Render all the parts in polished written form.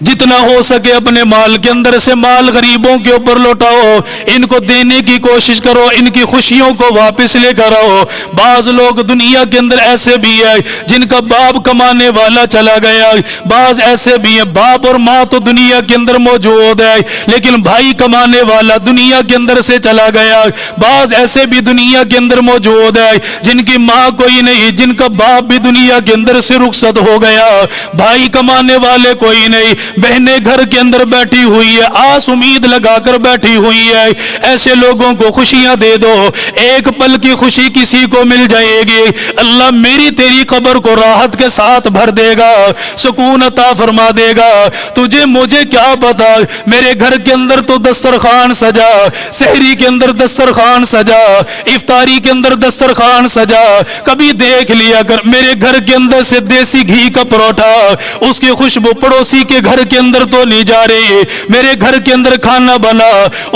जितना हो सके अपने माल के अंदर से माल गरीबों के ऊपर लौटाओ, इनको देने की कोशिश करो, इनकी खुशियों को वापस लेकर आओ। बाज लोग दुनिया के अंदर ऐसे भी है जिनका बाप कमाने वाला चला गया, बाज ऐसे भी है बाप और माँ तो दुनिया के अंदर मौजूद है लेकिन भाई कमाने वाला दुनिया के अंदर से चला गया। बाज ऐसे भी दुनिया के अंदर मौजूद है जिनकी माँ कोई नहीं, जिनका बाप भी दुनिया के अंदर से रुखसत हो गया, भाई कमाने वाले कोई नहीं, बहनें घर के अंदर बैठी हुई है, आस उम्मीद लगाकर बैठी हुई है। ऐसे लोगों को खुशियां दे दो, एक पल की खुशी किसी को मिल जाएगी, अल्लाह मेरी तेरी कब्र को राहत के साथ भर देगा, सुकून अता फरमा देगा। तुझे मुझे क्या पता, मेरे घर के अंदर तो दस्तरखान सजा, सहरी के अंदर दस्तरखान सजा, इफ्तारी के अंदर दस्तरखान सजा, कभी देख लिया कर मेरे घर के अंदर से देसी घी का परोठा, उसकी खुशबू पड़ोसी के घर के अंदर तो नहीं जा रही, मेरे घर के अंदर खाना बना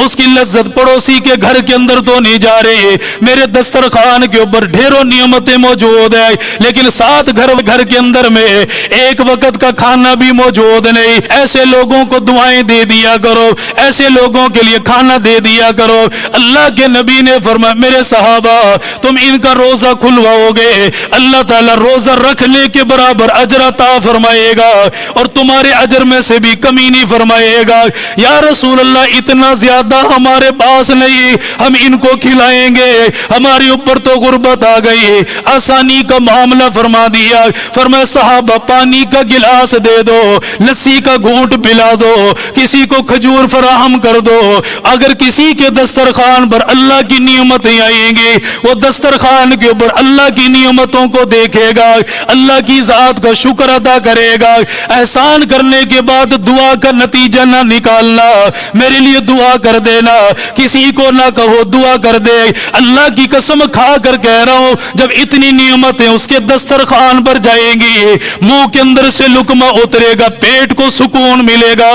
उसकी लज्जत पड़ोसी के घर के अंदर तो नहीं जा रही। मेरे दस्तरखान के ऊपर ढेरों नियमतें मौजूद है लेकिन साथ घर के अंदर में एक वक्त का खाना भी मौजूद नहीं। ऐसे लोगों को दुआएं दे दिया करो, ऐसे लोगों के लिए खाना दे दिया करो। अल्लाह के नबी ने फरमाया मेरे सहाबा तुम इनका रोजा खुलवाओगे, अल्लाह ताला रोजा रखने के बराबर अजर अता फरमाएगा और तुम्हारे अजर में से भी कमी नहीं फरमाएगा। या रसूल अल्लाह इतना ज्यादा हमारे पास नहीं, हम इनको खिलाएंगे, हमारे ऊपर तो गुर्बत आ गई। आसानी का मामला फरमा दिया, फरमाया सहाबा पानी का गिलास दे दो, लस्सी का घूंट पिला दो, किसी को खजूर फराहम कर दो। अगर किसी के दस्तरखान पर अल्लाह की नियमतें आएंगी, वो दस्तरखान के ऊपर अल्लाह की नियमतों को देखेगा, अल्लाह की जात का शुक्र अदा करेगा। एहसान करने के बाद दुआ का नतीजा ना निकालना, मेरे लिए दुआ कर देना, किसी को ना कहो दुआ कर दे। अल्लाह की कसम खा कर कह रहा हूं, जब इतनी नियमतें उसके दस्तरखान पर जाएंगी, मुंह के अंदर से लुकमा उतरेगा, पेट को सुकून मिलेगा,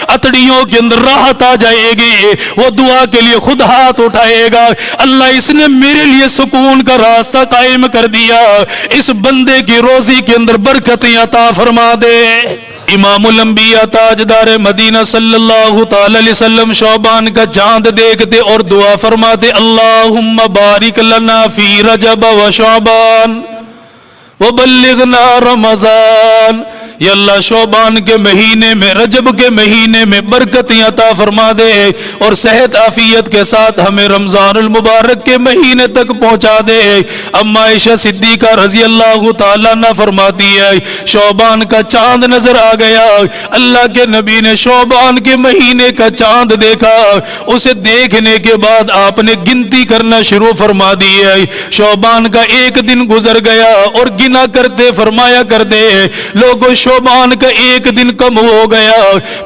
अतड़ियों के अंदर राहत आ जाएगी, वो दुआ के लिए खुद हाथ उठाएगा, अल्लाह इसने मेरे लिए सुकून का रास्ता कायम कर दिया, इस बंदे की रोजी के अंदर बरकतें अता फरमा दे। इमामुल अंबिया ताजदार मदीना सल्लल्लाहु ताला अलैहि वसल्लम शौबान का चांद देखते और दुआ फरमाते अल्लाहुम्मा बारिक लना फी रजब व शौबान व बल्लिगना रमजान। या अल्लाह शौबान के महीने में, रजब के महीने में बरकतें अता फरमा दे और सेहत आफियत के साथ हमें रमजानुल मुबारक के महीने तक पहुंचा दे। अम्मा आयशा सिद्दीका रजी अल्लाह ताला अन्हा फरमाती है शौबान का चांद नजर आ गया, अल्लाह के नबी ने शौबान के महीने का चांद देखा, उसे देखने के बाद आपने गिनती करना शुरू फरमा दी है। शौबान का एक दिन गुजर गया और गिना करते फरमाया करते लोगों शौबान का एक दिन कम हो गया,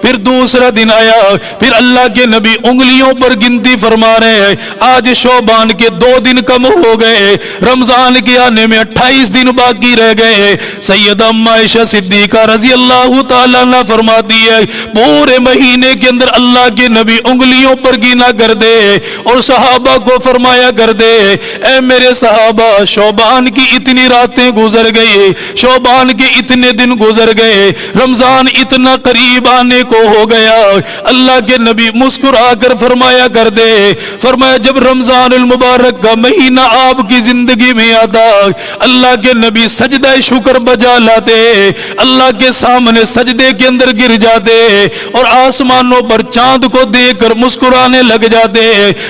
फिर दूसरा दिन आया, फिर अल्लाह के नबी उंगलियों पर गिनती फरमा रहे हैं, आज शौबान के 2 दिन कम हो गए, रमजान के आने में 28 दिन बाकी रह गए। सैयदा अम्मा आयशा सिद्दीका रजी अल्लाह ताला अन्हा फरमाती है पूरे महीने के अंदर अल्लाह के नबी उंगलियों पर गिना कर दे और सहाबा को फरमाया कर दे ऐ मेरे सहाबा शौबान की इतनी रातें गुजर गई, शौबान के इतने दिन गुजर गए, रमजान इतना करीब आने को हो गया। अल्लाह के नबी मुस्कुरा कर फरमाया कर दे, फरमाया जब रमजानुल मुबारक का महीना आपकी जिंदगी में आता अल्लाह के नबी सजदा शुक्र बजा लाते, अल्लाह के सामने सजदे के अंदर गिर जाते और आसमानों पर चांद को देखकर मुस्कुराने लग जाते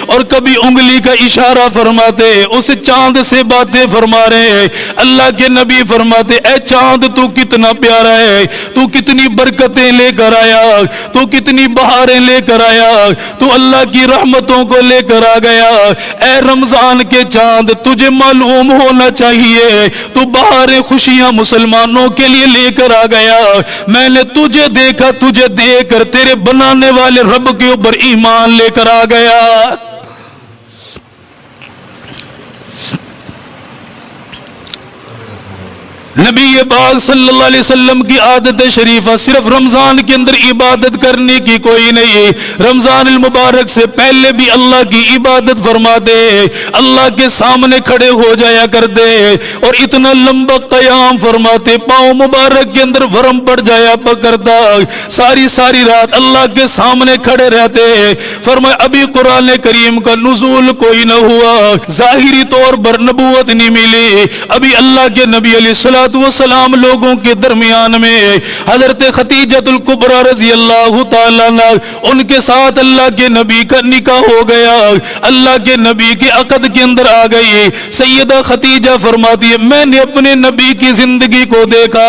और कभी उंगली का इशारा फरमाते, उस चांद से बातें फरमा रहे। अल्लाह के नबी फरमाते ऐ चांद तू कितना प्यारा है, तू कितनी बरकतें लेकर आया, तू कितनी बहारें लेकर आया, तू अल्लाह की रहमतों को लेकर आ गया। ऐ रमजान के चांद तुझे मालूम होना चाहिए तू बहारें खुशियां मुसलमानों के लिए लेकर आ गया। मैंने तुझे देखा, तुझे देखकर तेरे बनाने वाले रब के ऊपर ईमान लेकर आ गया। نبی پاک صلی اللہ علیہ وسلم کی عادت شریفہ صرف رمضان کے اندر عبادت کرنے کی کوئی نہیں، رمضان المبارک سے پہلے بھی اللہ کی عبادت فرماتے، اللہ کے سامنے کھڑے ہو جایا کرتے اور اتنا لمبا قیام فرماتے، پاؤں مبارک کے اندر ورم پڑ جایا کرتا، ساری رات اللہ کے سامنے کھڑے رہتے۔ فرمایا ابھی قرآن کریم کا نزول کوئی نہ ہوا، ظاہری طور پر نبوت نہیں ملی، ابھی اللہ کے نبی علیہ السلام والسلام لوگوں کے درمیان میں حضرت خدیجۃ الکبریٰ رضی اللہ تعالیٰ عنہ ان کے ساتھ اللہ کے نبی کا نکاح ہو گیا، اللہ کے نبی کے عقد کے اندر آ گئی۔ سیدہ خدیجہ فرماتی ہے میں نے اپنے نبی کی زندگی کو دیکھا،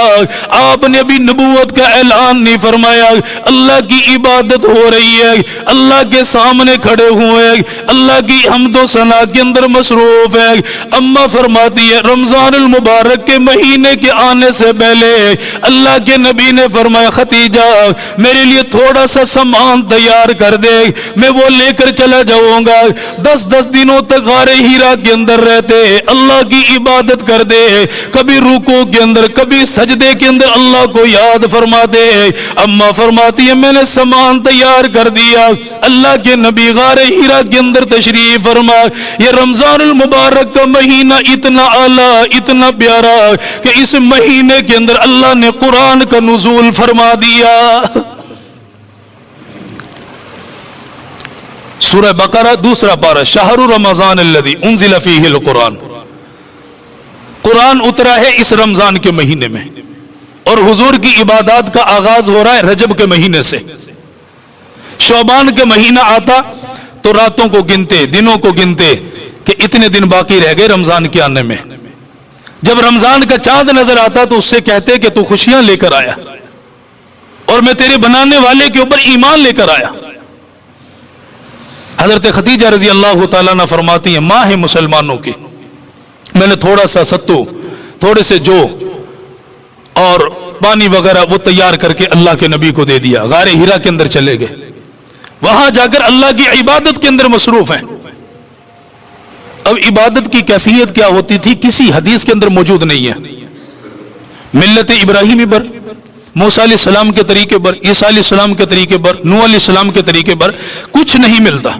آپ نے ابھی نبوت کا اعلان نہیں فرمایا، اللہ کی عبادت ہو رہی ہے، اللہ کے سامنے کھڑے ہوئے، اللہ کی حمد و ثنا کے اندر مصروف ہے۔ اما فرماتی ہے رمضان المبارک کے مہینے کے آنے سے پہلے اللہ کے نبی نے فرمایا خدیجہ میرے لیے تھوڑا سا سامان تیار کر دے، میں وہ لے کر چلا جاؤں گا، 10 دنوں تک غار ہیرا کے اندر رہتے، اللہ کی عبادت کر دے، کبھی رکوع کے اندر کبھی سجدے کے اندر اللہ کو یاد فرما دے۔ اما فرماتی ہے میں نے سامان تیار کر دیا، اللہ کے نبی غار ہیرا کے اندر تشریف فرما۔ یہ رمضان المبارک کا مہینہ اتنا اعلیٰ اتنا پیارا کہ اس مہینے کے اندر اللہ نے قرآن کا نزول فرما دیا۔ سورہ بقرہ دوسرا پارہ، شہر رمضان الذی انزل فیہ القرآن، قرآن اترا ہے اس رمضان کے مہینے میں، اور حضور کی عبادات کا آغاز ہو رہا ہے رجب کے مہینے سے۔ شعبان کے مہینہ آتا تو راتوں کو گنتے، دنوں کو گنتے کہ اتنے دن باقی رہ گئے رمضان کے آنے میں۔ جب رمضان کا چاند نظر آتا تو اس سے کہتے کہ تو خوشیاں لے کر آیا اور میں تیرے بنانے والے کے اوپر ایمان لے کر آیا۔ حضرت خدیجہ رضی اللہ تعالیٰ عنہ فرماتی ہیں ماہ مسلمانوں کی میں نے تھوڑا سا ستو، تھوڑے سے جو اور پانی وغیرہ وہ تیار کر کے اللہ کے نبی کو دے دیا، غار ہیرا کے اندر چلے گئے، وہاں جا کر اللہ کی عبادت کے اندر مصروف ہیں۔ اب عبادت کی کیفیت کیا ہوتی تھی کسی حدیث کے اندر موجود نہیں ہے۔ ملت ابراہیمی پر، موسیٰ علیہ السلام کے طریقے پر، عیسیٰ علیہ السلام کے طریقے پر، نوح علیہ السلام کے طریقے پر کچھ نہیں ملتا۔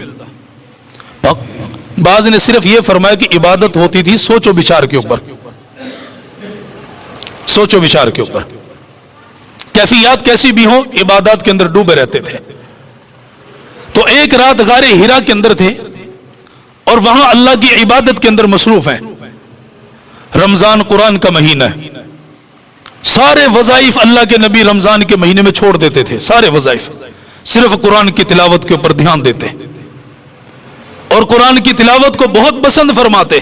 بعض نے صرف یہ فرمایا کہ عبادت ہوتی تھی سوچ و بچار کے اوپر، سوچ و بچار کے اوپر، کیفیات کیسی بھی ہوں عبادات کے اندر ڈوبے رہتے تھے۔ تو ایک رات غار ہیرا کے اندر تھے اور وہاں اللہ کی عبادت کے اندر مصروف ہیں۔ رمضان قرآن کا مہینہ ہے، سارے وظائف اللہ کے نبی رمضان کے مہینے میں چھوڑ دیتے تھے، سارے وظائف، صرف قرآن کی تلاوت کے اوپر دھیان دیتے اور قرآن کی تلاوت کو بہت پسند فرماتے۔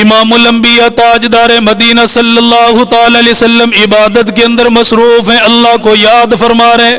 امام الانبیاء تاجدار مدینہ صلی اللہ تعالی علیہ وسلم عبادت کے اندر مصروف ہیں، اللہ کو یاد فرما رہے۔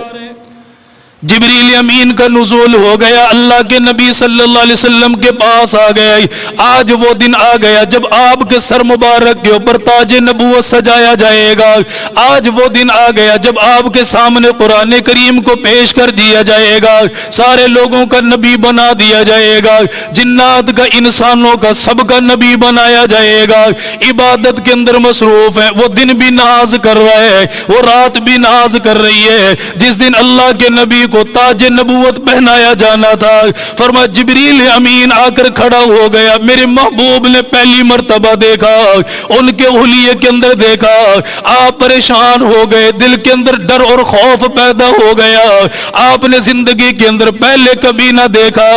جبریل امین کا نزول ہو گیا، اللہ کے نبی صلی اللہ علیہ وسلم کے پاس آ گیا۔ آج وہ دن آ گیا جب آپ کے سر مبارک کے اوپر تاج نبوت سجایا جائے گا، آج وہ دن آ گیا جب آپ کے سامنے قرآن کریم کو پیش کر دیا جائے گا، سارے لوگوں کا نبی بنا دیا جائے گا، جنات کا انسانوں کا سب کا نبی بنایا جائے گا۔ عبادت کے اندر مصروف ہے، وہ دن بھی ناز کر رہا ہے، وہ رات بھی ناز کر رہی ہے جس دن اللہ کے نبی کو تاج نبوت پہنایا جانا تھا۔ فرمایا جبریل امین آ کر کھڑا ہو گیا، میرے محبوب نے پہلی مرتبہ دیکھا، ان کے حلیے کے اندر دیکھا، آپ پریشان ہو گئے، دل کے اندر ڈر اور خوف پیدا ہو گیا، آپ نے زندگی کے اندر پہلے کبھی نہ دیکھا۔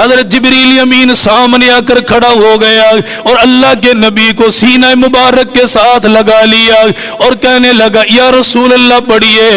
حضرت جبریل امین سامنے آ کر کھڑا ہو گیا اور اللہ کے نبی کو سینہ مبارک کے ساتھ لگا لیا اور کہنے لگا یا رسول اللہ پڑھیے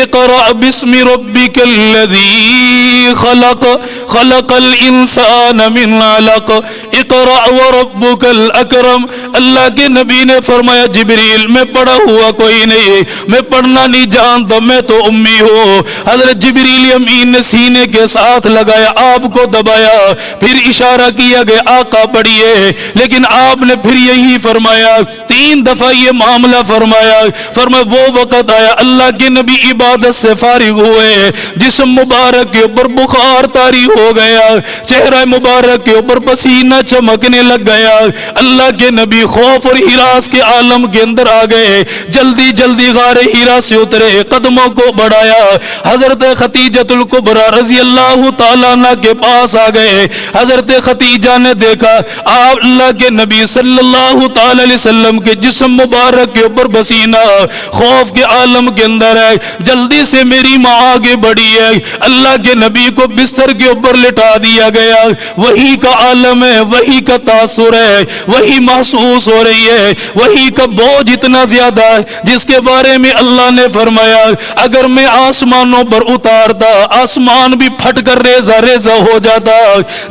اقرأ بسم ربک الذی خلق خلق الانسان من علق اقرأ وربک الاکرم۔ اللہ کے نبی نے فرمایا جبریل میں پڑھا ہوا کوئی نہیں، میں پڑھنا نہیں جانتا، میں تو امی ہوں۔ حضرت جبریل امین نے سینے کے ساتھ لگایا، آپ کو دبایا، پھر اشارہ کیا گیا آقا پڑھیے، لیکن آپ نے پھر یہی فرمایا، 3 دفعہ یہ معاملہ فرمایا۔ فرمایا وہ وقت آیا اللہ کے نبی عبادت سے فارغ ہوئے जिस्म मुबारक के ऊपर बुखार तारी हो गया, चेहरा मुबारक के ऊपर पसीना चमकने लग गया। अल्लाह के नबी खौफ और हिरास के आलम के अंदर आ गए, जल्दी जल्दी गारे हिरा से उतरे, कदमों को बढ़ाया, हजरत खतीजतुल कुबरा रजी अल्लाह ताला अन्हा के पास आ गए। हजरत खतीजा ने देखा आप अल्लाह के नबी सल्लल्लाहु ताला अलैहि वसल्लम के जिस्म मुबारक के ऊपर पसीना, खौफ के आलम के अंदर है, जल्दी से मेरी माँ आगे बढ़ी है। अल्लाह के नबी को बिस्तर के ऊपर लिटा दिया गया। वही का आलम है, वही का तासुर है, वही महसूस हो रही है, वही का बोझ इतना ज्यादा है जिसके बारे में अल्लाह ने फरमाया अगर मैं आसमानों पर उतारता आसमान भी फट कर रेजा रेजा हो जाता,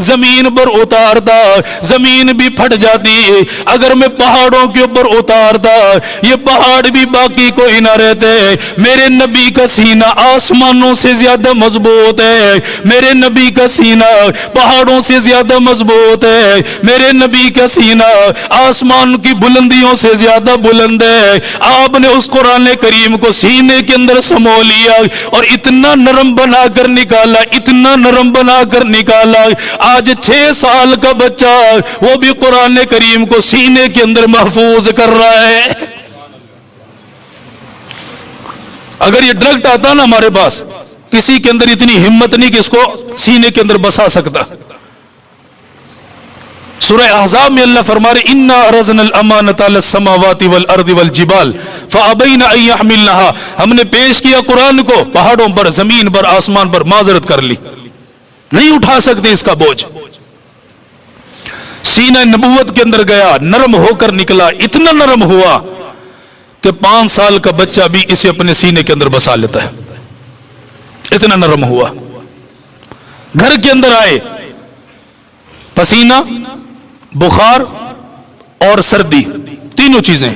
जमीन पर उतारता जमीन भी फट जाती, अगर मैं पहाड़ों के ऊपर उतारता ये पहाड़ भी बाकी कोई ना रहते। मेरे नबी का सीना आसमानों से ज्यादा मजबूत है, मेरे नबी का सीना पहाड़ों से ज्यादा मजबूत है, मेरे नबी का सीना आसमान की बुलंदियों से ज्यादा बुलंद है। आपने उस कुरान करीम को सीने के अंदर समो लिया और इतना नरम बनाकर निकाला, इतना नरम बनाकर निकाला। आज 6 साल का बच्चा वो भी कुरान करीम को सीने के अंदर महफूज कर रहा है। अगर ये डायरेक्ट आता ना हमारे पास, किसी के अंदर इतनी हिम्मत नहीं कि इसको सीने के अंदर बसा सकता। सूरह अहज़ाब में अल्लाह फरमा रहे इन्ना अरज़नल अमानत अला समावाति वल अर्दि वल जिबाल फअबैना अन यहमिलनहा, हमने पेश किया कुरान को पहाड़ों पर, जमीन पर, आसमान पर, माजरत कर ली, नहीं उठा सकते इसका बोझ। सीना नबूवत के अंदर गया, नरम होकर निकला, इतना नरम हुआ कि 5 साल का बच्चा भी इसे अपने सीने के अंदर बसा लेता है, इतना नरम हुआ। घर के अंदर आए, पसीना, बुखार और सर्दी, तीनों चीजें,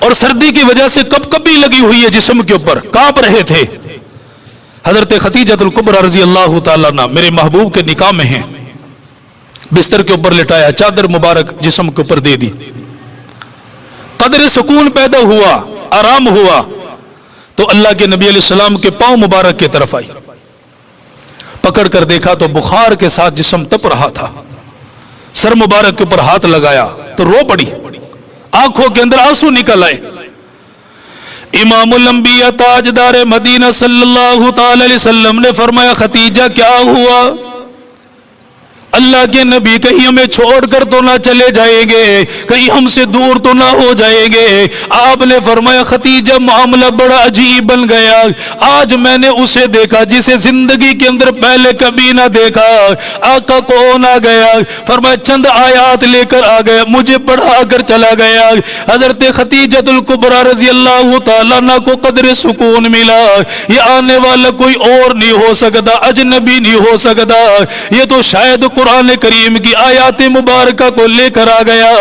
और सर्दी की वजह से कपकपी लगी हुई है जिस्म के ऊपर, कांप रहे थे। हजरत खतीजतुल कुबरा रजी अल्लाह ताला अन्हा मेरे महबूब के निकाह में हैं, बिस्तर के ऊपर लिटाया, चादर मुबारक जिस्म के ऊपर दे दी, कदर सुकून पैदा हुआ, आराम हुआ तो अल्लाह के नबी अलैहिस्सलाम के पांव मुबारक की तरफ आई, पकड़ कर देखा तो बुखार के साथ जिस्म तप रहा था। सर मुबारक के ऊपर हाथ लगाया तो रो पड़ी, आंखों के अंदर आंसू निकल आए। इमामुल अंबिया ताजदार मदीना सल्लल्लाहु ताला अलैहि वसल्लम ने फरमाया खतीजा क्या हुआ? अल्लाह के नबी कहीं हमें छोड़कर तो ना चले जाएंगे, कहीं हमसे दूर तो ना हो जाएंगे। आपने फरमाया खतीजा मामला बड़ा अजीब बन गया, आज मैंने उसे देखा जिसे जिंदगी के अंदर पहले कभी ना देखा। आका कौन आ गया? फरमाया चंद आयात लेकर आ गया, मुझे पढ़ा कर चला गया। हजरत खतीजतुल कुबरा रजी अल्लाह ताला अन्हा को कदर सुकून मिला, ये आने वाला कोई और नहीं हो सकता, अजनबी नहीं हो सकता, ये तो शायद कुरान करीम की आयात मुबारका को लेकर आ गया।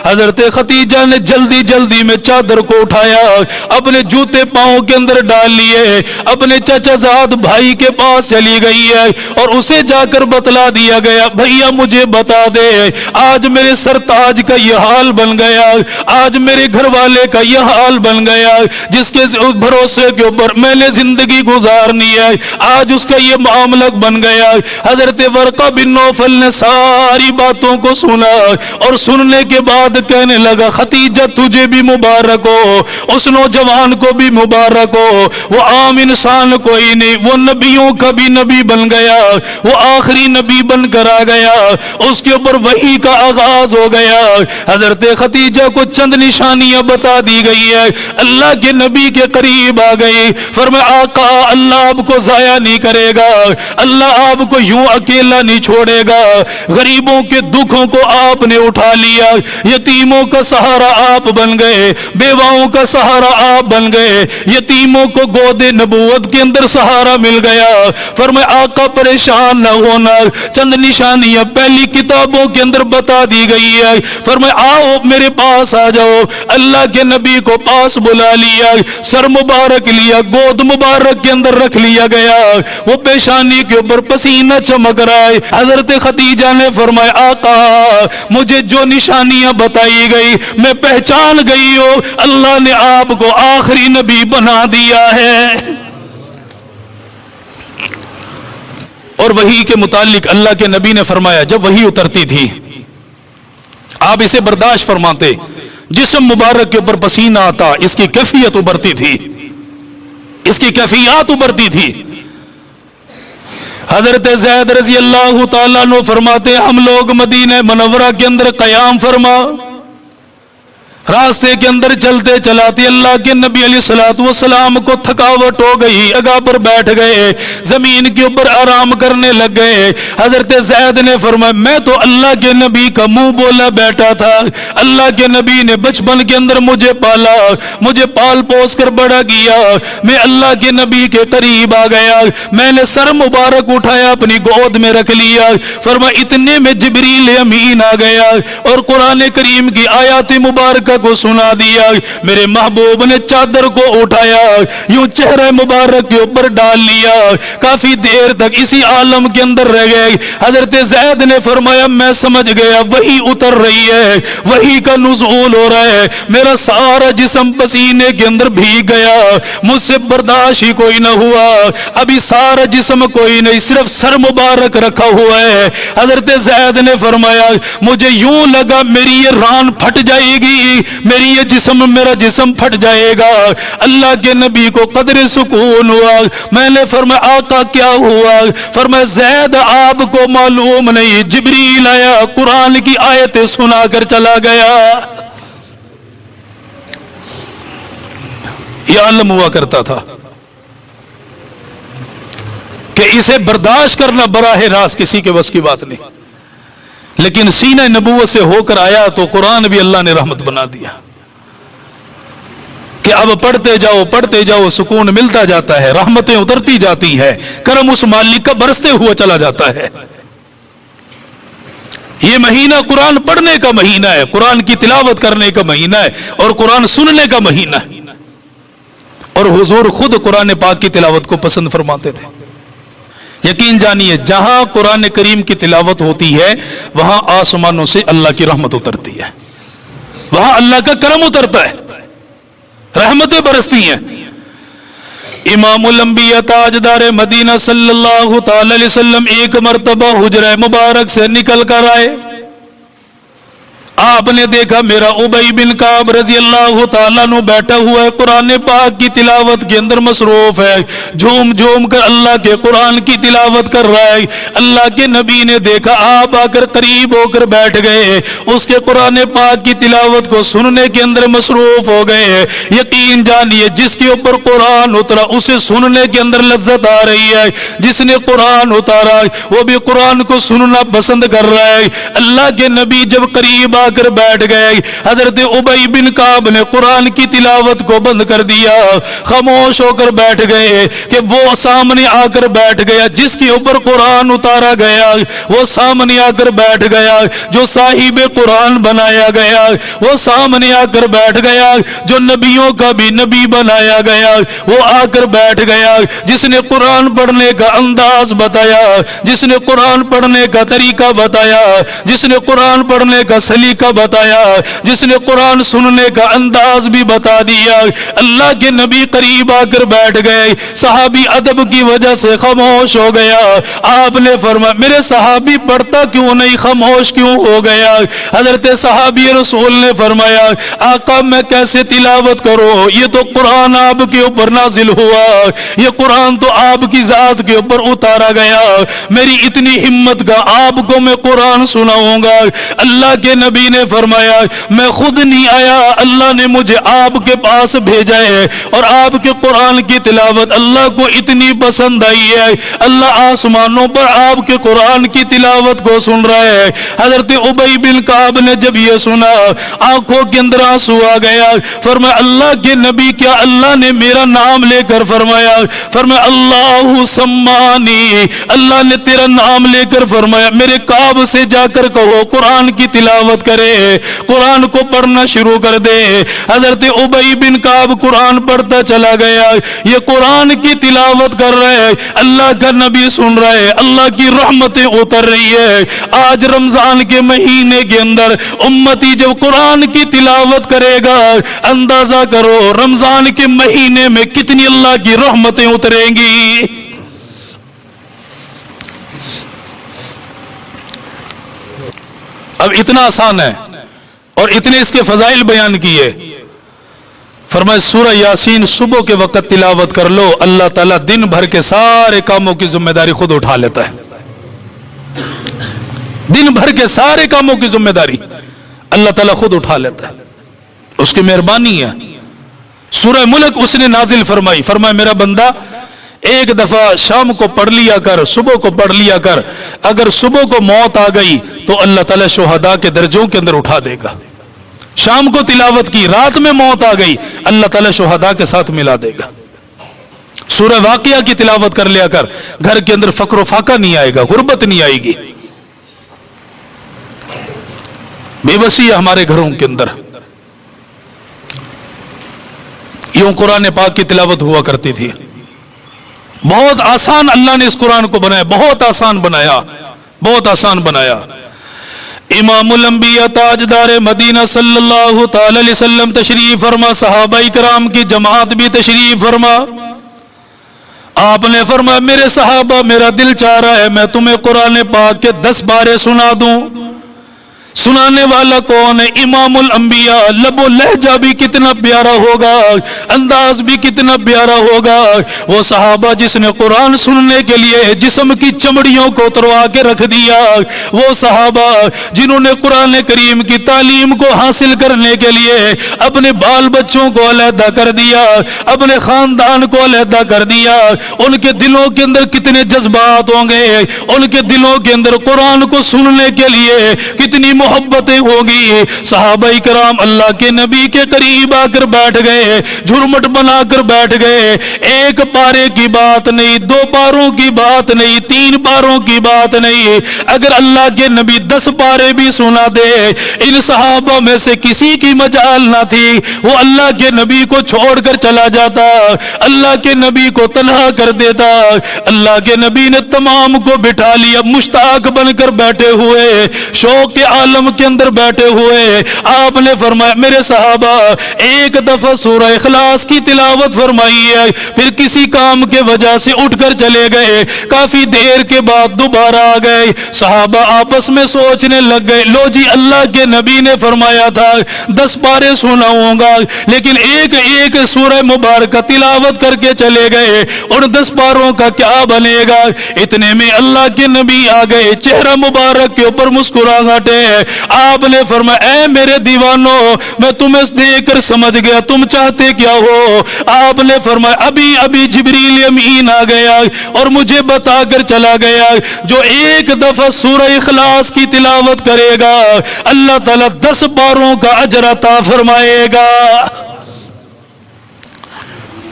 हजरत खतीजा ने जल्दी जल्दी में चादर को उठाया, अपने जूते पांव के अंदर डाल लिए, अपने चचाजाद भाई के पास चली गई है और उसे जाकर बतला दिया गया भैया मुझे बता दे, आज मेरे सरताज का यह हाल बन गया, आज मेरे घर वाले का यह हाल बन गया जिसके भरोसे के ऊपर मैंने जिंदगी गुजारनी है, आज उसका यह मामला बन गया। हजरत वर्का बिन नौफल ने सारी बातों को सुना और सुनने के बाद कहने लगा खतीजा तुझे भी मुबारक हो, उस नौजवान को भी मुबारक हो, वो आम इंसान कोई नहीं, वो नबियों का भी नबी बन गया, वो आखिरी नबी बनकर आ गया, उसके ऊपर वही का आगाज हो गया। हजरत खतीजा को चंद निशानियां बता दी गई है, अल्लाह के नबी के करीब आ गई, फरमाया आका अल्लाह आपको जाया नहीं करेगा, अल्लाह आपको यूं अकेला नहीं छोड़ेगा, गरीबों के दुखों को आपने उठा लिया, यतीमों का सहारा आप बन गए, बेवाओं का सहारा आप बन गए, यतीमों को गोदे नबूवत के अंदर सहारा मिल गया। फरमाया आका परेशान न होना, चंद निशानियां पहली किताबों के अंदर बता दी गई है। फरमाया आओ मेरे पास आ जाओ, अल्लाह के नबी को पास बुला लिया, सर मुबारक लिया, गोद मुबारक के अंदर रख लिया गया, वो पेशानी के ऊपर पसीना चमक रहा है। हजरत खतीजा ने फरमाया आका मुझे जो निशानियां बताई गई मैं पहचान गई हूं, अल्लाह ने आपको आखिरी नबी बना दिया है। اور وحی کے متعلق اللہ کے نبی نے فرمایا جب وحی اترتی تھی آپ اسے برداشت فرماتے، جسم مبارک کے اوپر پسینہ آتا، اس کی کیفیت ابھرتی تھی، اس کی کیفیات ابھرتی تھی۔ حضرت زید رضی اللہ تعالیٰ عنہ فرماتے ہم لوگ مدینہ منورہ کے اندر قیام فرما، راستے کے اندر چلتے چلاتے اللہ کے نبی علیہ الصلوۃ والسلام کو تھکاوٹ ہو گئی، اگا پر بیٹھ گئے، زمین کے اوپر آرام کرنے لگ گئے۔ حضرت زید نے فرمایا میں تو اللہ کے نبی کا منہ بولا بیٹھا تھا، اللہ کے نبی نے بچپن کے اندر مجھے پالا، مجھے پال پوس کر بڑا کیا، میں اللہ کے نبی کے قریب آ گیا، میں نے سر مبارک اٹھایا اپنی گود میں رکھ لیا۔ فرمایا اتنے میں جبریل امین آ گیا اور قرآن کریم کی آیات مبارکہ کو سنا دیا۔ میرے محبوب نے چادر کو اٹھایا، یوں چہرہ مبارک کے اوپر ڈال لیا، کافی دیر تک اسی عالم کے اندر رہ گئے۔ حضرت زید نے فرمایا میں سمجھ گیا وہی اتر رہی ہے، وہی کا نزول ہو رہا ہے، میرا سارا جسم پسینے کے اندر بھیگ گیا، مجھ سے برداشت ہی کوئی نہ ہوا، ابھی سارا جسم کوئی نہیں، صرف سر مبارک رکھا ہوا ہے۔ حضرت زید نے فرمایا مجھے یوں لگا میری یہ ران پھٹ جائے گی، میری یہ جسم میرا جسم پھٹ جائے گا۔ اللہ کے نبی کو قدر سکون ہوا۔ میں نے فرمایا آقا کیا ہوا؟ فرمایا زید آپ کو معلوم نہیں، جبریل آیا قرآن کی آیتیں سنا کر چلا گیا۔ یہ عالم ہوا کرتا تھا کہ اسے برداشت کرنا براہ راست کسی کے بس کی بات نہیں، لیکن سینہ نبوت سے ہو کر آیا تو قرآن بھی اللہ نے رحمت بنا دیا کہ اب پڑھتے جاؤ سکون ملتا جاتا ہے، رحمتیں اترتی جاتی ہے، کرم اس مالک کا برستے ہوا چلا جاتا ہے۔ یہ مہینہ قرآن پڑھنے کا مہینہ ہے، قرآن کی تلاوت کرنے کا مہینہ ہے اور قرآن سننے کا مہینہ ہے، اور حضور خود قرآن پاک کی تلاوت کو پسند فرماتے تھے۔ یقین جانیے جہاں قرآن کریم کی تلاوت ہوتی ہے وہاں آسمانوں سے اللہ کی رحمت اترتی ہے، وہاں اللہ کا کرم اترتا ہے، رحمتیں برستی ہیں۔ امام الانبیاء تاجدار مدینہ صلی اللہ تعالی علیہ وسلم ایک مرتبہ حجرہ مبارک سے نکل کر آئے، آپ نے دیکھا میرا ابی بن کعب رضی اللہ تعالیٰ عنہ بیٹھا ہوا ہے، قرآن پاک کی تلاوت کے اندر مصروف ہے، جھوم جھوم کر اللہ کے قرآن کی تلاوت کر رہا ہے۔ اللہ کے نبی نے دیکھا، آپ آ کر قریب ہو کر بیٹھ گئے، اس کے قرآن پاک کی تلاوت کو سننے کے اندر مصروف ہو گئے۔ یقین جانیے جس کے اوپر قرآن اترا اسے سننے کے اندر لذت آ رہی ہے، جس نے قرآن اتارا وہ بھی قرآن کو سننا پسند کر رہا ہے۔ اللہ کے نبی جب قریب آ کر بیٹھ گئے، حضرت ابی بن کعب نے قرآن کی تلاوت کو بند کر دیا، خاموش ہو کر بیٹھ گئے کہ وہ سامنے آ کر بیٹھ گیا جس کے اوپر قرآن اتارا گیا، وہ سامنے آ کر بیٹھ گیا جو صاحب قرآن بنایا گیا، وہ سامنے آ کر بیٹھ گیا جو نبیوں کا بھی نبی بنایا گیا، وہ آ کر بیٹھ گیا جس نے قرآن پڑھنے کا انداز بتایا، جس نے قرآن پڑھنے کا طریقہ بتایا، جس نے قرآن پڑھنے کا سلیقہ بتایا، جس نے قرآن سننے کا انداز بھی بتا دیا۔ اللہ کے نبی قریب آ کر بیٹھ گئے، صحابی ادب کی وجہ سے خاموش ہو گیا۔ آپ نے فرمایا میرے صحابی پڑھتا کیوں نہیں، خاموش کیوں ہو گیا؟ حضرت صحابی رسول نے فرمایا آقا میں کیسے تلاوت کروں، یہ تو قرآن آپ کے اوپر نازل ہوا، یہ قرآن تو آپ کی ذات کے اوپر اتارا گیا، میری اتنی ہمت کا آپ کو میں قرآن سناؤں گا؟ اللہ کے نبی نے فرمایا میں خود نہیں آیا، اللہ نے مجھے آپ کے پاس بھیجا ہے، اور آپ کے قرآن کی تلاوت اللہ کو اتنی پسند آئی ہے، اللہ آسمانوں پر آپ کے قرآن کی تلاوت کو سن رہا ہے۔ حضرت ابی بن کعب نے جب یہ سنا آنکھوں کے اندر آنسو آ گیا، فرمایا اللہ کے نبی کیا اللہ نے میرا نام لے کر فرمایا اللہ سمانی، اللہ نے تیرا نام لے کر فرمایا میرے کعب سے جا کر کہو قرآن کی تلاوت کرے، قرآن کو پڑھنا شروع کر دے۔ حضرت ابی بن کعب قرآن پڑھتا چلا گیا، یہ قرآن کی تلاوت کر رہے ہیں، اللہ کا نبی سن رہے ہیں، اللہ کی رحمتیں اتر رہی ہے۔ آج رمضان کے مہینے کے اندر امتی جب قرآن کی تلاوت کرے گا اندازہ کرو رمضان کے مہینے میں کتنی اللہ کی رحمتیں اتریں گی۔ اب اتنا آسان ہے اور اتنے اس کے فضائل بیان کیے. فرمائے سورہ یاسین صبح کے وقت تلاوت کر لو, اللہ تعالیٰ دن بھر کے سارے کاموں کی ذمہ داری خود اٹھا لیتا ہے. دن بھر کے سارے کاموں کی ذمہ داری اللہ تعالیٰ خود اٹھا لیتا ہے, اس کی مہربانی ہے. سورہ ملک اس نے نازل فرمائی, فرمایا میرا بندہ ایک دفعہ شام کو پڑھ لیا کر, صبح کو پڑھ لیا کر. اگر صبح کو موت آ گئی تو اللہ تعالیٰ شہداء کے درجوں کے اندر اٹھا دے گا. شام کو تلاوت کی, رات میں موت آ گئی, اللہ تعالیٰ شہداء کے ساتھ ملا دے گا. سورہ واقعہ کی تلاوت کر لیا کر, گھر کے اندر فقر و فاقہ نہیں آئے گا, غربت نہیں آئے گی. بے بسی ہے ہمارے گھروں کے اندر. یوں قرآن پاک کی تلاوت ہوا کرتی تھی. بہت آسان اللہ نے اس قرآن کو بنایا, بہت آسان بنایا, بہت آسان بنایا. امام الانبیاء تاجدار مدینہ صلی اللہ تعالی علیہ وسلم تشریف فرما, صحابہ کرام کی جماعت بھی تشریف فرما. آپ نے فرمایا میرے صحابہ میرا دل چاہ رہا ہے میں تمہیں قرآن پاک کے 10 بارے سنا دوں. سنانے والا کون ہے؟ امام الانبیاء. لب و لہجہ بھی کتنا پیارا ہوگا, انداز بھی کتنا پیارا ہوگا. وہ صحابہ جس نے قرآن سننے کے لیے جسم کی چمڑیوں کو اتروا کے رکھ دیا, وہ صحابہ جنہوں نے قرآن کریم کی تعلیم کو حاصل کرنے کے لیے اپنے بال بچوں کو علیحدہ کر دیا, اپنے خاندان کو علیحدہ کر دیا. ان کے دلوں کے اندر کتنے جذبات ہوں گے, ان کے دلوں کے اندر قرآن کو سننے کے لیے کتنی محبتیں ہوگی. صحابہ کرام اللہ کے نبی کے قریب آ کر بیٹھ گئے, جھرمٹ بنا کر بیٹھ گئے. 1 پارے کی بات نہیں, 2 پاروں کی بات نہیں, 3 پاروں کی بات نہیں. اگر اللہ کے نبی 10 پارے بھی سنا دے, ان صحابہ میں سے کسی کی مجال نہ تھی وہ اللہ کے نبی کو چھوڑ کر چلا جاتا, اللہ کے نبی کو تنہا کر دیتا. اللہ کے نبی نے تمام کو بٹھا لیا, مشتاق بن کر بیٹھے ہوئے, شوق کے عالم کے اندر بیٹھے ہوئے. آپ نے فرمایا میرے صحابہ ایک دفعہ سورہ اخلاص کی تلاوت فرمائی ہے, پھر کسی کام کے وجہ سے اٹھ کر چلے گئے. کافی دیر کے بعد دوبارہ آ گئے. صحابہ آپس میں سوچنے لگ گئے, لو جی اللہ کے نبی نے فرمایا تھا 10 پارے سناؤں گا, لیکن ایک ایک سورہ مبارکہ تلاوت کر کے چلے گئے. ان 10 پاروں کا کیا بنے گا؟ اتنے میں اللہ کے نبی آ گئے, چہرہ مبارک کے اوپر مسکراہٹ ہے. آپ نے فرمایا اے میرے دیوانوں میں تمہیں دیکھ کر سمجھ گیا تم چاہتے کیا ہو. آپ نے فرمایا ابھی ابھی جبریل امین آ گیا اور مجھے بتا کر چلا گیا جو ایک دفعہ سورہ اخلاص کی تلاوت کرے گا اللہ تعالیٰ 10 پاروں کا اجر عطا فرمائے گا.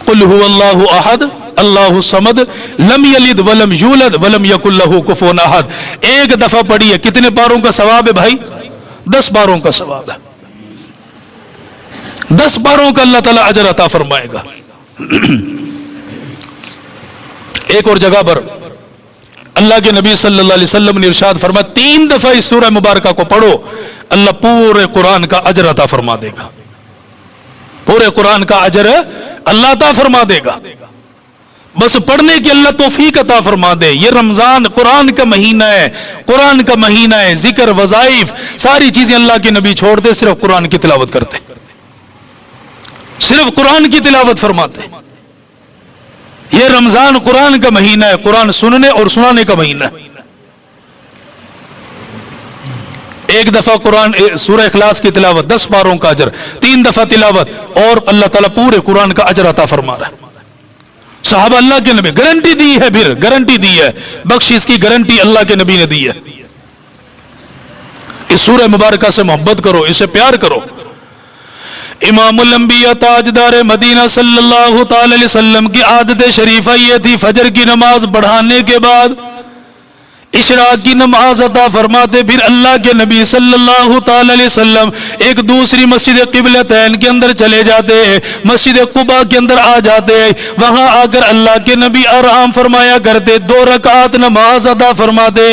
قل هو اللہ احد اللہ الصمد لم یلد ولم یولد ولم یکن لہ کفوا احد. ایک دفعہ پڑھی ہے, کتنے پاروں کا ثواب ہے بھائی؟ 10 پاروں کا ثواب ہے. 10 پاروں کا اللہ تعالیٰ اجر عطا فرمائے گا. ایک اور جگہ پر اللہ کے نبی صلی اللہ علیہ وسلم نے ارشاد فرمایا 3 دفعہ اس سورہ مبارکہ کو پڑھو, اللہ پورے قرآن کا اجر عطا فرما دے گا. پورے قرآن کا اجر اللہ عطا فرما دے گا. بس پڑھنے کی اللہ توفیق عطا فرما دے. یہ رمضان قرآن کا مہینہ ہے, قرآن کا مہینہ ہے. ذکر, وظائف, ساری چیزیں اللہ کے نبی چھوڑتے, صرف قرآن کی تلاوت کرتے, صرف قرآن کی تلاوت فرماتے. یہ رمضان قرآن کا مہینہ ہے, قرآن سننے اور سنانے کا مہینہ ہے. ایک دفعہ قرآن سورہ اخلاص کی تلاوت 10 پاروں کا اجر, 3 دفعہ تلاوت اور اللہ تعالیٰ پورے قرآن کا اجر عطا فرما رہا ہے. صحابہ اللہ کے نبی گارنٹی دی ہے, پھر گارنٹی دی ہے, بخشش کی گارنٹی اللہ کے نبی نے دی ہے. اس سورہ مبارکہ سے محبت کرو, اسے پیار کرو. امام الانبیاء تاجدار مدینہ صلی اللہ تعالی علیہ وسلم کی عادت شریفہ یہ تھی, فجر کی نماز پڑھانے کے بعد اشراق کی نماز عطا فرماتے. پھر اللہ کے نبی صلی اللہ تعالی علیہ وسلم ایک دوسری مسجد قبلتین کے اندر چلے جاتے, مسجد قباء کے اندر آ جاتے. وہاں آ کر اللہ کے نبی آرام فرمایا کرتے, 2 رکعت نماز عطا فرماتے.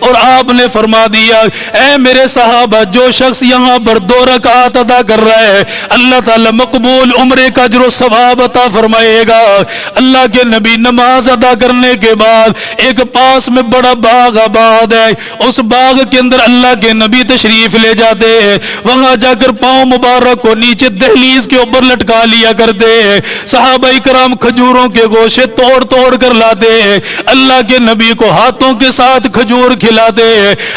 اور آپ نے فرما دیا اے میرے صحابہ جو شخص یہاں پر 2 رکعت ادا کر رہا ہے اللہ تعالیٰ مقبول عمرے کا اجر و ثواب عطا فرمائے گا. اللہ کے نبی نماز ادا کرنے کے بعد ایک پاس میں بڑا باغ बाग आबाद है, उस बाग के अंदर अल्लाह के नबी तशरीफ ले जाते, वहां जाकर पांव मुबारक को नीचे दहलीज के ऊपर लटका लिया करते। सहाबा इकराम खजूरों के गोशे तोड़ तोड़ कर लाते, अल्लाह के नबी को हाथों के साथ खजूर खिलाते,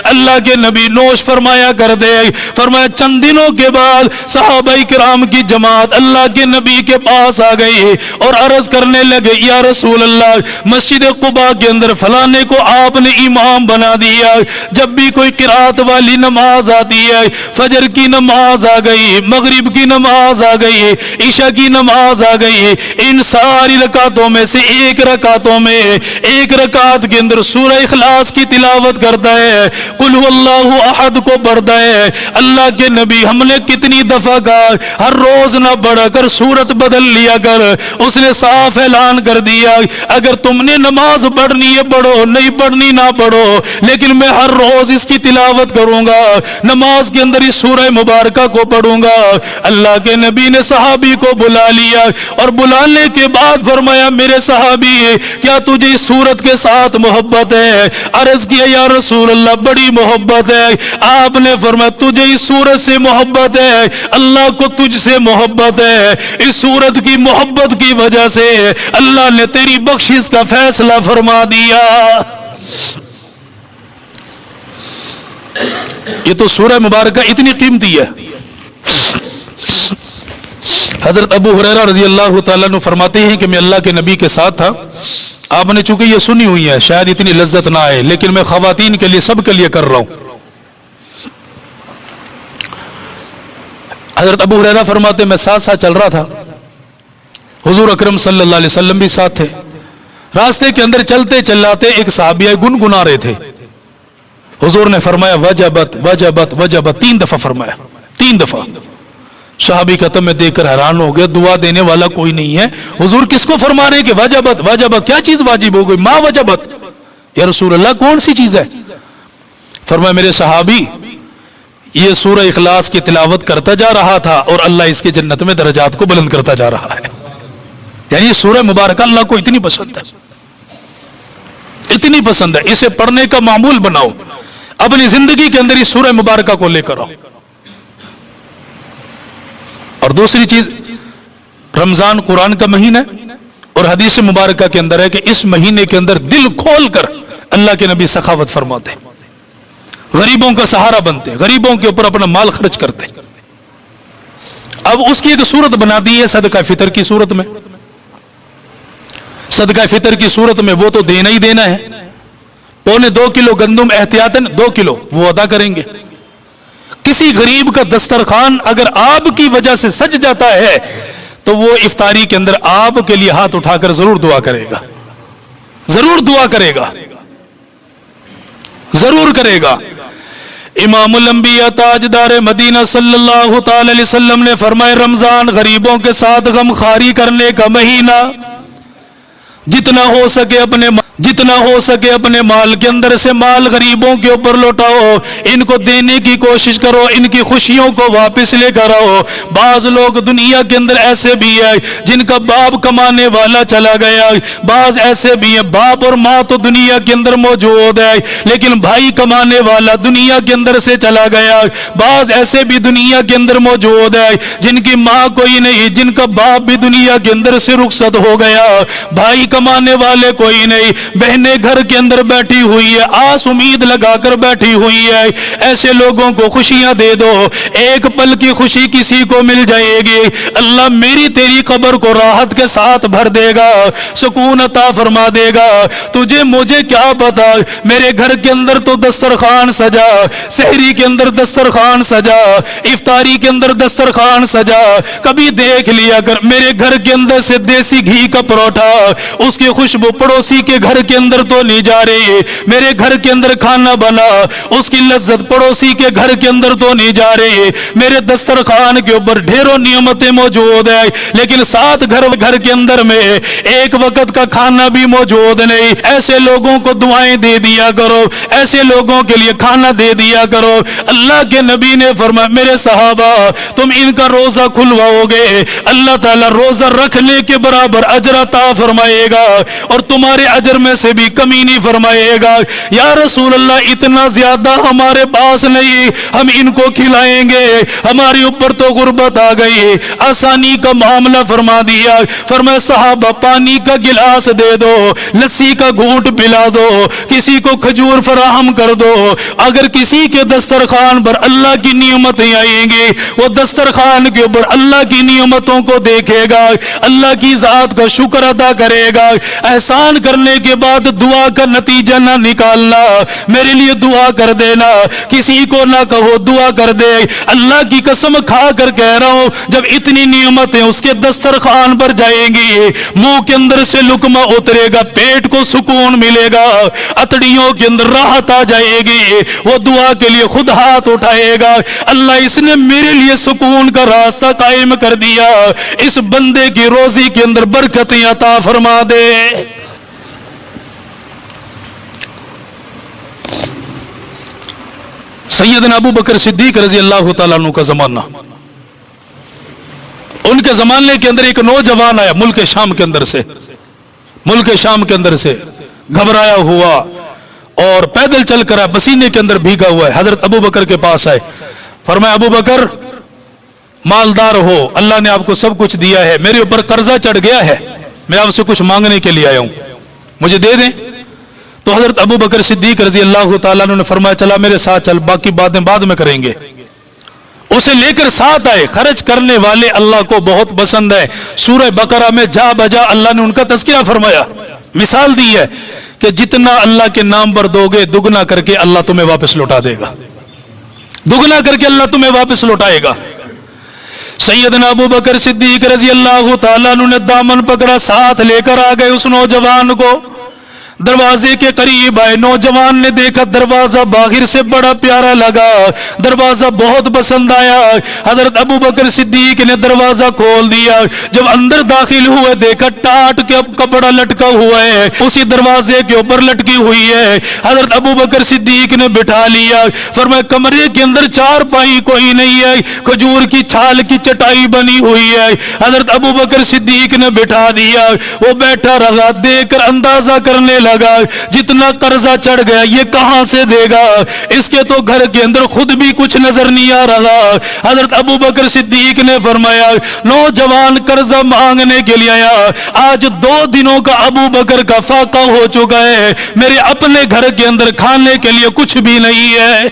अल्लाह के नबी नोश फरमाया कर दे। फरमाया चंद दिनों के बाद सहाबा इकराम की जमात अल्लाह के नबी के पास आ गई और अर्ज करने लगे, या रसूल अल्लाह, मस्जिद कुबा के अंदर फलाने को आपने इमाम बना दिया, जब भी कोई किरात वाली नमाज आती है, फजर की नमाज आ गई, मगरिब की नमाज आ गई, ईशा की नमाज आ गई, इन सारी रकातों में से एक रकातों में एक रकात के अंदर सूरह इखलास की तिलावत करता है, कुल हुवल्लाहु अहद को पढ़ता है। अल्लाह के नबी, हमने कितनी दफा कहा हर रोज ना बढ़कर सूरत बदल लिया कर। उसने साफ ऐलान कर दिया, अगर तुमने नमाज पढ़नी है पढ़ो, नहीं पढ़नी ना पढ़ो, लेकिन मैं हर रोज इसकी तिलावत करूंगा, नमाज के अंदर इस सूरह मुबारका को पढ़ूंगा। अल्लाह के नबी ने सहाबी को बुला लिया और बुलाने के बाद फरमाया, मेरे सहाबी, क्या तुझे इस सूरत के साथ मोहब्बत है? अर्ज किया, या रसूल अल्लाह, बड़ी मोहब्बत है। आपने फरमाया, तुझे इस सूरत से मोहब्बत है, अल्लाह को तुझसे मोहब्बत है। इस सूरत की मोहब्बत की वजह से अल्लाह ने तेरी बख्शिश का फैसला फरमा दिया। ये तो सूरह मुबारका इतनी कीमती है। हजरत अबू हुरैरा रज़ी अल्लाह तआला अन्हु फरमाते हैं कि मैं अल्लाह के नबी के साथ था। आपने चूंकि ये सुनी हुई है, शायद इतनी लज्जत ना आए, लेकिन मैं खवातीन के लिए, सबके लिए कर रहा हूं। हजरत अबू हुरैरा फरमाते, मैं साथ साथ चल रहा था, हुजूर अकरम सल्लल्लाहु अलैहि वसल्लम भी साथ थे। रास्ते के अंदर चलते चलाते एक सहाबिया गुनगुना रहे थे। हुजूर ने फरमाया, वजबत वजबत वजबत, 3 दफा फरमाया, 3 दफा। सहाबी का तो मैं देखकर हैरान हो गया, दुआ देने वाला कोई नहीं है। हुजूर किसको फरमा रहे हैं कि वजबत वजबत, क्या चीज वाजिब हो गई? मा वजबत, या रसूल अल्लाह कौन सी चीज है? फरमाया, मेरे सहाबी, ये सूरह इखलास की तिलावत करता जा रहा था और अल्लाह इसके जन्नत में दर्जात को बुलंद करता जा रहा है। यानी सूरह मुबारक अल्लाह को इतनी पसंद है, इतनी पसंद है, इसे पढ़ने का मामूल बनाओ, अपनी जिंदगी के अंदर इस सूरह मुबारका को लेकर आओ। और दूसरी चीज, रमजान कुरान का महीना है और हदीस मुबारका के अंदर है कि इस महीने के अंदर दिल खोल कर अल्लाह के नबी सखावत फरमाते, गरीबों का सहारा बनते, गरीबों के ऊपर अपना माल खर्च करते। अब उसकी एक सूरत बना दी है सदका फितर की सूरत में। सदका फितर की सूरत में वो तो देना ही देना है, 2.25 किलो गंदुम एहतियातन 2 किलो वो अदा करेंगे। किसी गरीब का दस्तरखान अगर आपकी वजह से सज जाता है तो वो इफ्तारी के अंदर आपके लिए हाथ उठाकर जरूर दुआ करेगा, जरूर दुआ करेगा, जरूर करेगा। इमामुल अंबिया ताजदार मदीना सल्लल्लाहु ताला अलैहि वसल्लम ने फरमाया, रमजान गरीबों के साथ गमखारी करने का महीना, जितना हो सके अपने माल के अंदर से माल गरीबों के ऊपर लौटाओ, इनको देने की कोशिश करो, इनकी खुशियों को वापस लेकर आओ। बाज लोग दुनिया के अंदर ऐसे भी है जिनका बाप कमाने वाला चला गया, बाज ऐसे भी है बाप और माँ तो दुनिया के अंदर मौजूद है लेकिन भाई कमाने वाला दुनिया के अंदर से चला गया। बाज ऐसे भी दुनिया के अंदर मौजूद है जिनकी माँ कोई नहीं, जिनका बाप भी दुनिया के अंदर से रुखसत हो गया, भाई कमाने वाले कोई नहीं, बहनें घर के अंदर बैठी हुई है, आस उम्मीद लगाकर बैठी हुई है। ऐसे लोगों को खुशियां दे दो, एक पल की खुशी किसी को मिल जाएगी, अल्लाह मेरी तेरी कब्र को राहत के साथ भर देगा, सुकून अता फरमा देगा। तुझे मुझे क्या पता, मेरे घर के अंदर तो दस्तरखान सजा, सहरी के अंदर दस्तरखान सजा, इफ्तारी के अंदर दस्तरखान सजा। कभी देख लिया कर, मेरे घर के अंदर से देसी घी का परोठा, उसकी खुशबू पड़ोसी के घर के अंदर तो नहीं जा रही, मेरे घर के अंदर खाना बना, उसकी लज्जत पड़ोसी के घर के अंदर तो नहीं जा रही। मेरे दस्तरखान के ऊपर ढेरों नियमतें मौजूद है लेकिन साथ घर के अंदर में एक वक्त का खाना भी मौजूद नहीं। ऐसे लोगों को दुआएं दे दिया करो, ऐसे लोगों के लिए खाना दे दिया करो। अल्लाह के नबी ने फरमाया, मेरे सहाबा तुम इनका रोजा खुलवाओगे, अल्लाह ताला रोजा रखने के बराबर अजर अता फरमाएगा और तुम्हारे अजर में से भी कमी नहीं फरमाएगा। या रसूल अल्लाह इतना ज्यादा हमारे पास नहीं, हम इनको खिलाएंगे, हमारे ऊपर तो गुर्बत आ गई। आसानी का मामला फरमा दिया। फरमाया सहाबा पानी का गिलास दे दो, लस्सी का घूंट पिला दो, किसी को खजूर फराहम कर दो। अगर किसी के दस्तरखान पर अल्लाह की नियमतें आएंगी, वो दस्तरखान के ऊपर अल्लाह की नियमतों को देखेगा, अल्लाह की जात का शुक्र अदा करेगा। एहसान करने के बाद दुआ का नतीजा ना निकालना, मेरे लिए दुआ कर देना, किसी को ना कहो दुआ कर दे। अल्लाह की कसम खा कर कह रहा हूं, जब इतनी नियमतें उसके दस्तरखान पर जाएंगी, मुंह के अंदर से लुकमा उतरेगा, पेट को सुकून मिलेगा, अतड़ियों के अंदर राहत आ जाएगी, वो दुआ के लिए खुद हाथ उठाएगा, अल्लाह इसने मेरे लिए सुकून का रास्ता कायम कर दिया, इस बंदे की रोजी के अंदर बरकतें अता फरमा दे। सैयदना अबू बकर सिद्दीक रजी अल्लाह तआला अन्हु का जमाना, उनके जमाने के अंदर एक नौजवान आया मुल्क शाम के अंदर से, मुल्क शाम के अंदर से घबराया हुआ और पैदल चल कर पसीने के अंदर भीगा हुआ है। हजरत अबू बकर के पास आए, फरमाया अबू बकर मालदार हो, अल्लाह ने आपको सब कुछ दिया है, मेरे ऊपर कर्जा चढ़ गया है, मैं आपसे कुछ मांगने के लिए आया हूं, मुझे दे दें। तो हजरत अबू बकर सिद्दीक रजी अल्लाह तआला अन्हु ने फरमाया चला मेरे साथ चल, बाकी बातें बाद में करेंगे। उसे लेकर साथ आए। खर्च करने वाले अल्लाह को बहुत पसंद है। सूरह बकरा में जा बजा अल्लाह ने उनका तज़किरा फरमाया, मिसाल दी है कि जितना अल्लाह के नाम पर दोगे दुगना करके अल्लाह तुम्हें वापस लौटा देगा, दुगना करके अल्लाह तुम्हें वापस लौटाएगा। सैयदना अबू बकर सिद्दीक रजी अल्लाह तआला अन्हु ने दामन पकड़ा, साथ लेकर आ गए उस नौजवान को। दरवाजे के करीब आए, नौजवान ने देखा दरवाजा बाहर से बड़ा प्यारा लगा, दरवाजा बहुत पसंद आया। हजरत अबू बकर सिद्दीक ने दरवाजा खोल दिया। जब अंदर दाखिल हुए देखा टाट के कपड़ा लटका हुआ है, उसी दरवाजे के ऊपर लटकी हुई है। हजरत अबू बकर सिद्दीक ने बिठा लिया। फरमाया कमरे के अंदर चारपाई कोई नहीं है, खजूर की छाल की चटाई बनी हुई है। हजरत अबू बकर सिद्दीक ने बिठा दिया, वो बैठा रहा, देकर अंदाजा करने लगा जितना कर्जा चढ़ गया ये कहां से देगा, इसके तो घर के अंदर खुद भी कुछ नजर नहीं आ रहा। हजरत अबू बकर सिद्दीक ने फरमाया नौजवान कर्जा मांगने के लिए आया, आज 2 दिनों का अबू बकर का फाका हो चुका है, मेरे अपने घर के अंदर खाने के लिए कुछ भी नहीं है।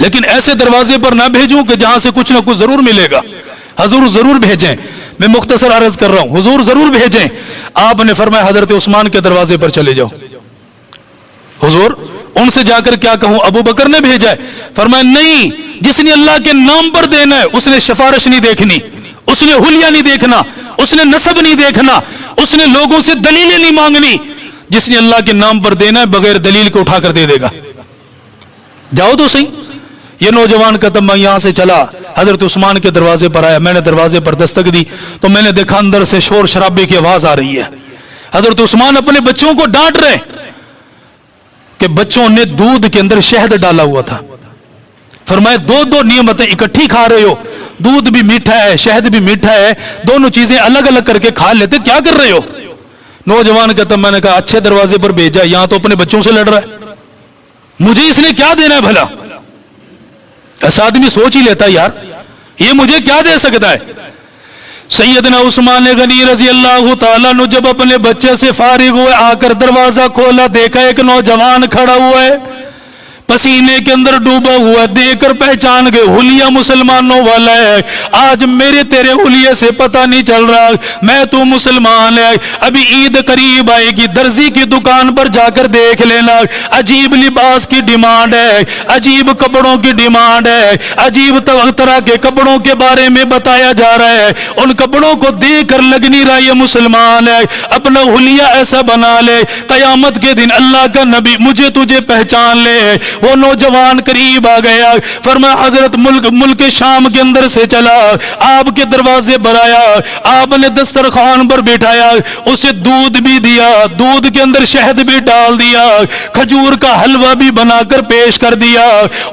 लेकिन ऐसे दरवाजे पर ना भेजूं कि जहां से कुछ ना कुछ जरूर मिलेगा। हुजूर जरूर भेजें, मैं मुख्तसर अर्ज कर रहा हूं, हुजूर जरूर भेजें। आपने फरमाया हजरत उस्मान के दरवाजे पर चले जाओ। हुजूर उनसे जाकर क्या कहूं, अबू बकर ने भेजा है। फरमाया नहीं, जिसने अल्लाह के नाम पर देना है उसने सिफारिश नहीं देखनी, उसने हुलिया नहीं देखना, उसने नसब नहीं देखना, उसने लोगों से दलीलें नहीं मांगनी। जिसने अल्लाह के नाम पर देना है बगैर दलील को उठाकर दे देगा। जाओ तो सही। ये नौजवान कदम मैं यहां से चला, हजरत उस्मान के दरवाजे पर आया। मैंने दरवाजे पर दस्तक दी तो मैंने देखा अंदर से शोर शराबे की आवाज आ रही है। हजरत उस्मान अपने बच्चों को डांट रहे कि बच्चों ने दूध के अंदर शहद डाला हुआ था। फरमाया 2-2 नियमतें इकट्ठी खा रहे हो, दूध भी मीठा है शहद भी मीठा है, दोनों चीजें अलग अलग करके खा लेते, क्या कर रहे हो। नौजवान कहता मैंने कहा अच्छे दरवाजे पर भेजा, यहां तो अपने बच्चों से लड़ रहा है, मुझे इसने क्या देना है भला। ऐसा आदमी सोच ही लेता यार, ये मुझे क्या दे सकता है। सैयदना उस्मान गनी रजी अल्लाह तआला अन्हु जब अपने बच्चे से फारिग हुए, आकर दरवाजा खोला, देखा एक नौजवान खड़ा हुआ है, पसीने के अंदर डूबा हुआ, देकर पहचान गए हुलिया मुसलमानों वाला है। आज मेरे तेरे हुलिये से पता नहीं चल रहा मैं तू मुसलमान है। अभी ईद करीब आएगी, दर्जी की दुकान पर जाकर देख लेना, अजीब लिबास की डिमांड है, अजीब कपड़ों की डिमांड है, अजीब तरह के कपड़ों के बारे में बताया जा रहा है। उन कपड़ों को देखकर लग नहीं रहा ये मुसलमान है। अपना हुलिया ऐसा बना ले, कयामत के दिन अल्लाह का नबी मुझे तुझे पहचान ले, वो नौजवान करीब आ गया, फरमाया हजरत मुल्क शाम के अंदर से चला, आपके दरवाजे पर आया, आपने दस्तरखान पर बिठाया, उसे दूध भी दिया, दूध के अंदर शहद भी डाल दिया, खजूर का हलवा भी बनाकर पेश कर दिया।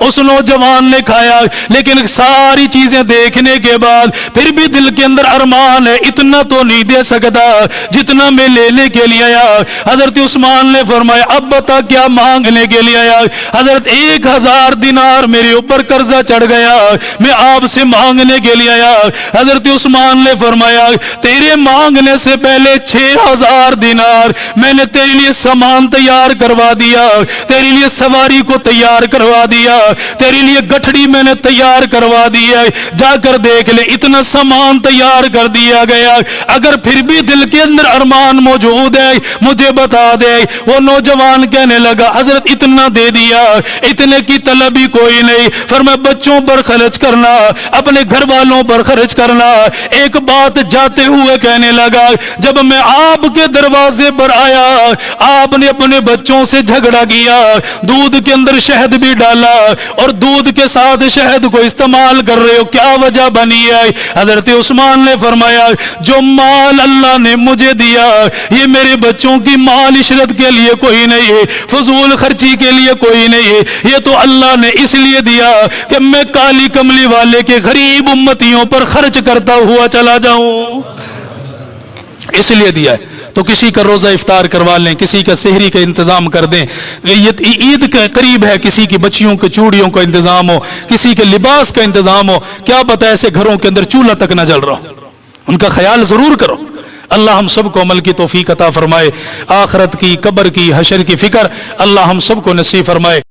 उस नौजवान ने खाया, लेकिन सारी चीजें देखने के बाद फिर भी दिल के अंदर अरमान है, इतना तो नहीं दे सकता जितना मैं लेने के लिए आया। हजरत उस्मान ने फरमाया अब बता क्या मांगने के लिए आया। हजरत 1000 दिनार मेरे ऊपर कर्जा चढ़ गया, मैं आपसे मांगने के लिए आया। हजरत उस्मान ने फरमाया तेरे मांगने से पहले 6000 दिनार मैंने तेरे लिए सामान तैयार करवा दिया, तेरे लिए सवारी को तैयार करवा दिया, तेरे लिए गठड़ी मैंने तैयार करवा दी है, जाकर देख ले, इतना सामान तैयार कर दिया गया, अगर फिर भी दिल के अंदर अरमान मौजूद है मुझे बता दे। वो नौजवान कहने लगा हजरत इतना दे दिया, इतने की तलब ही कोई नहीं, फरमाया बच्चों पर खर्च करना, अपने घर वालों पर खर्च करना। एक बात जाते हुए कहने लगा जब मैं आपके दरवाजे पर आया आपने अपने बच्चों से झगड़ा किया, दूध के अंदर शहद भी डाला और दूध के साथ शहद को इस्तेमाल कर रहे हो, क्या वजह बनी है? हजरत उस्मान ने फरमाया जो माल अल्लाह ने मुझे दिया ये मेरे बच्चों की माल इशरत के लिए कोई नहीं है, फजूल खर्ची के लिए कोई नहीं है, ये तो अल्लाह ने इसलिए दिया कि मैं काली कमली वाले के गरीब उम्मतियों पर खर्च करता हुआ चला जाऊं, इसलिए दिया है। तो किसी का रोजा इफ्तार करवा लें, किसी का सेहरी का इंतजाम कर दें, ईद के करीब है, किसी की बच्चियों के चूड़ियों का इंतजाम हो, किसी के लिबास का इंतजाम हो, क्या पता ऐसे घरों के अंदर चूल्हा तक न जल रहा हो, उनका ख्याल जरूर करो। अल्लाह हम सबको अमल की तौफीक अता फरमाए, आखिरत की, कब्र की, हशर की फिक्र अल्लाह हम सबको नसीब फरमाए।